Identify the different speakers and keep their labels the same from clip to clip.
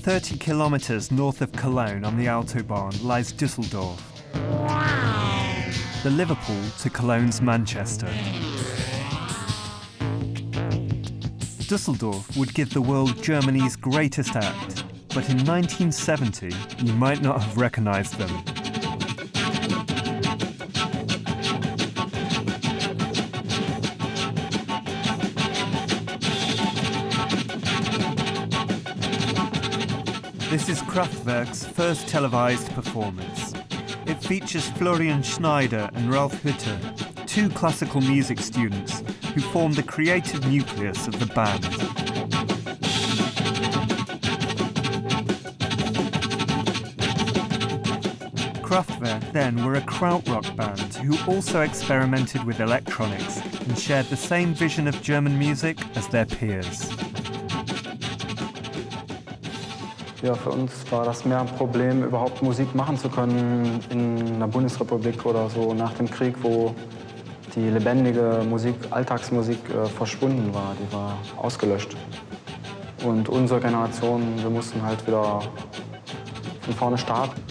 Speaker 1: 30 kilometers north of Cologne on the Autobahn lies Düsseldorf, the Liverpool to Cologne's Manchester. Düsseldorf would give the world Germany's greatest act, but in 1970 you might not have recognized them. This is Kraftwerk's first televised performance. It features Florian Schneider and Ralf Hütter, two classical music students who formed the creative nucleus of the band. Kraftwerk then were a Krautrock band who also experimented with electronics and shared the same vision of German music as their peers.
Speaker 2: Ja, für uns war das mehr ein Problem, überhaupt Musik machen zu können in der Bundesrepublik oder so nach dem Krieg, wo die lebendige Musik, Alltagsmusik verschwunden war, die war ausgelöscht. Und unsere Generation, wir mussten halt wieder von vorne starten.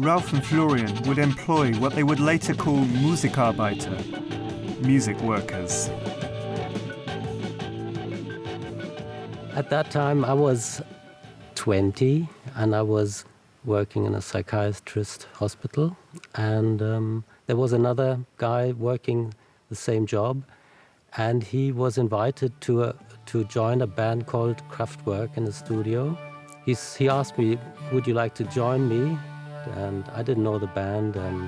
Speaker 1: Ralf and Florian would employ what they would later call Musikarbeiter, music workers.
Speaker 3: At that time I was 20 and I was working in a psychiatrist hospital, and there was another guy working the same job, and he was invited to join a band called Kraftwerk in the studio. He asked me, would you like to join me? And I didn't know the band, and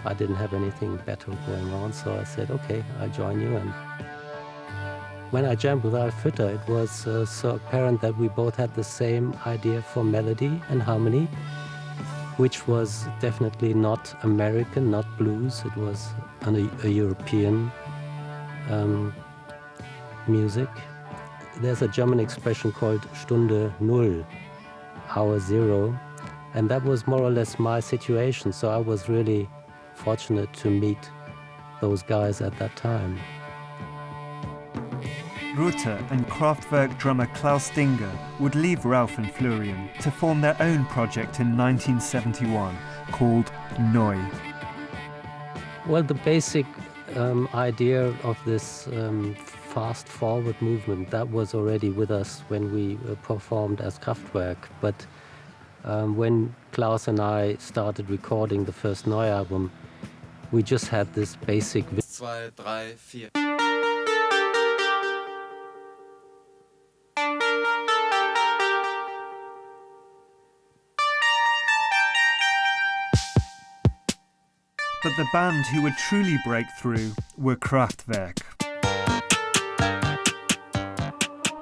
Speaker 3: I didn't have anything better going on, so I said, okay, I'll join you. And when I jammed with Ralf Hütter, it was so apparent that we both had the same idea for melody and harmony, which was definitely not American, not blues. It was a European music. There's a German expression called Stunde Null, hour zero, and that was more or less my situation. So I was really fortunate to meet those guys at that time.
Speaker 1: Rutter and Kraftwerk drummer Klaus Dinger would leave Ralf and Florian to form their own project in 1971 called Neu.
Speaker 3: Well, the basic idea of this fast-forward movement, that was already with us when we performed as Kraftwerk. But when Klaus and I started recording the first Neu album, we just had this basic...
Speaker 4: 2, 3, 4.
Speaker 1: But the band who would truly break through were Kraftwerk.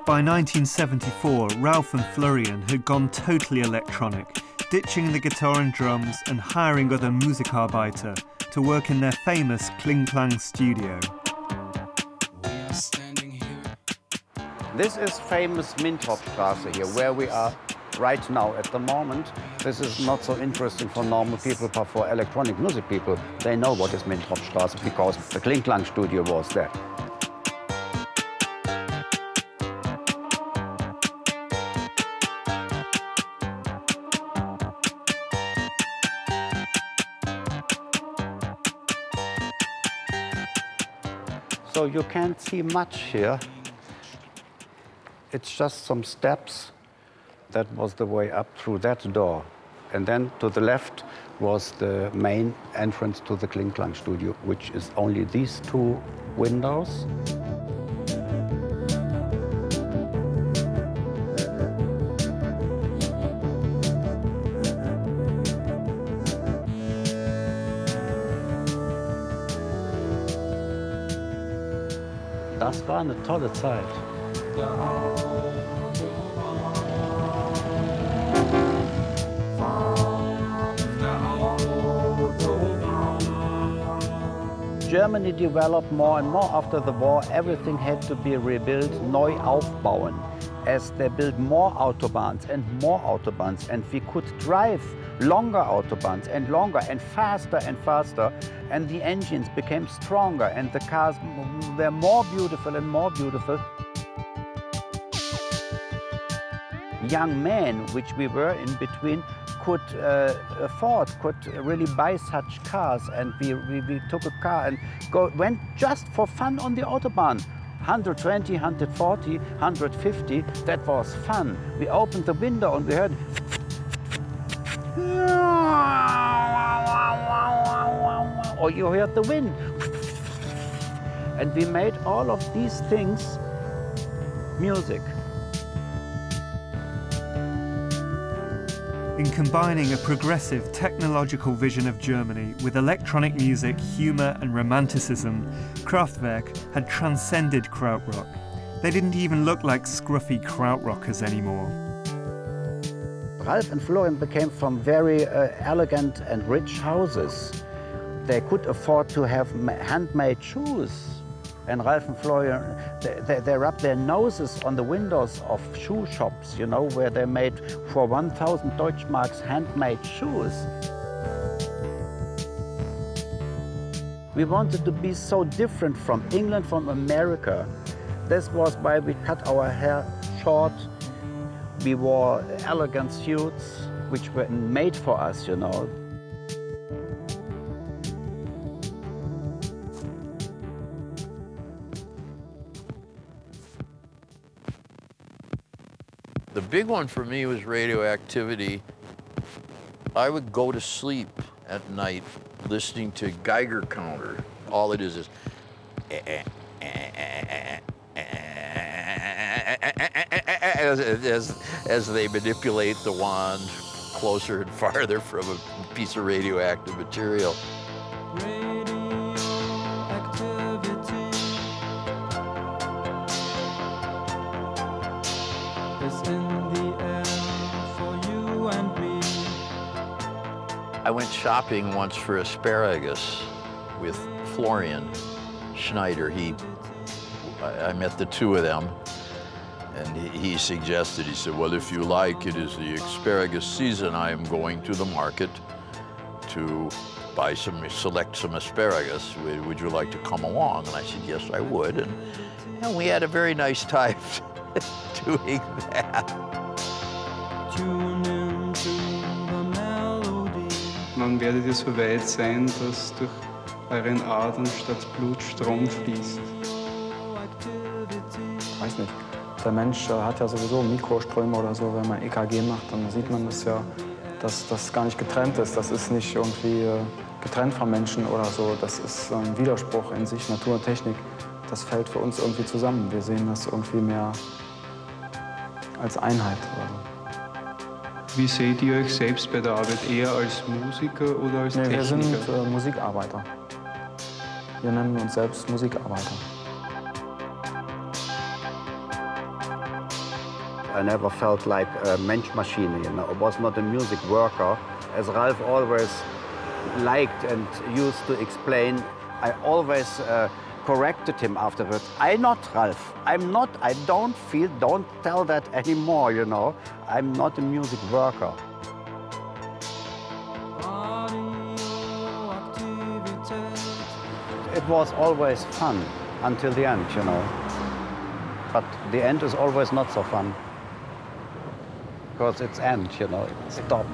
Speaker 1: By 1974, Ralf and Florian had gone totally electronic, ditching the guitar and drums and hiring other Musikarbeiter to work in their famous Kling Klang studio.
Speaker 5: This is famous Minthopstraße here, where we are right now at the moment. This is not so interesting for normal people, but for electronic music people, they know what is Minthopstraße because the Kling Klang studio was there. So you can't see much here. It's just some steps. That was the way up through that door. And then to the left was the main entrance to the Kling Klang studio, which is only these two windows. Das war eine tolle Zeit. Germany developed more and more after the war. Everything had to be rebuilt, neu aufbauen, as they built more autobahns, and we could drive longer autobahns and longer and faster, and the engines became stronger, and the cars were more beautiful and more beautiful. young men, which we were in between, could afford, could really buy such cars. And we took a car and went just for fun on the Autobahn. 120, 140, 150, that was fun. We opened the window and we heard or you heard the wind. And we made all of these things music.
Speaker 1: In combining a progressive technological vision of Germany with electronic music, humour and romanticism, Kraftwerk had transcended Krautrock. They didn't even look like scruffy krautrockers anymore.
Speaker 5: Ralf and Florian came from very elegant and rich houses. They could afford to have handmade shoes. And Ralf and Florian, they rubbed their noses on the windows of shoe shops, you know, where they made for 1,000 Deutschmarks handmade shoes. We wanted to be so different from England, from America. This was why we cut our hair short. We wore elegant suits, which were made for us, you know.
Speaker 4: The big one for me was radioactivity. I would go to sleep at night listening to Geiger counter. All it is as they manipulate the wand closer and farther from a piece of radioactive material. I went shopping once for asparagus with Florian Schneider. I met the two of them, and he suggested, he said, well, if you like, it is the asparagus season. I am going to the market to select some asparagus. Would you like to come along? And I said, yes, I would. And we had a very nice time doing that.
Speaker 6: Wann werdet ihr so weit sein, dass durch euren Adern statt Blut Strom fließt?
Speaker 2: Ich weiß nicht. Der Mensch hat ja sowieso Mikroströme oder so. Wenn man EKG macht, dann sieht man das ja, dass das gar nicht getrennt ist. Das ist nicht irgendwie getrennt vom Menschen oder so. Das ist ein Widerspruch in sich, Natur und Technik. Das fällt für uns irgendwie zusammen. Wir sehen das irgendwie mehr als Einheit oder so.
Speaker 6: Wie seht ihr euch selbst bei der Arbeit? Eher als Musiker oder als Techniker?
Speaker 2: Wir sind Musikarbeiter. Wir nennen uns selbst Musikarbeiter.
Speaker 5: I never felt like a Mensch-Maschine, you know. I was not a music worker. As Ralf always liked and used to explain, I always corrected him afterwards. I'm not Ralf. I'm not, I don't tell that anymore, you know. I'm not a music worker. It was always fun until the end, you know. But the end is always not so fun. Because it's end, you know, it stopped.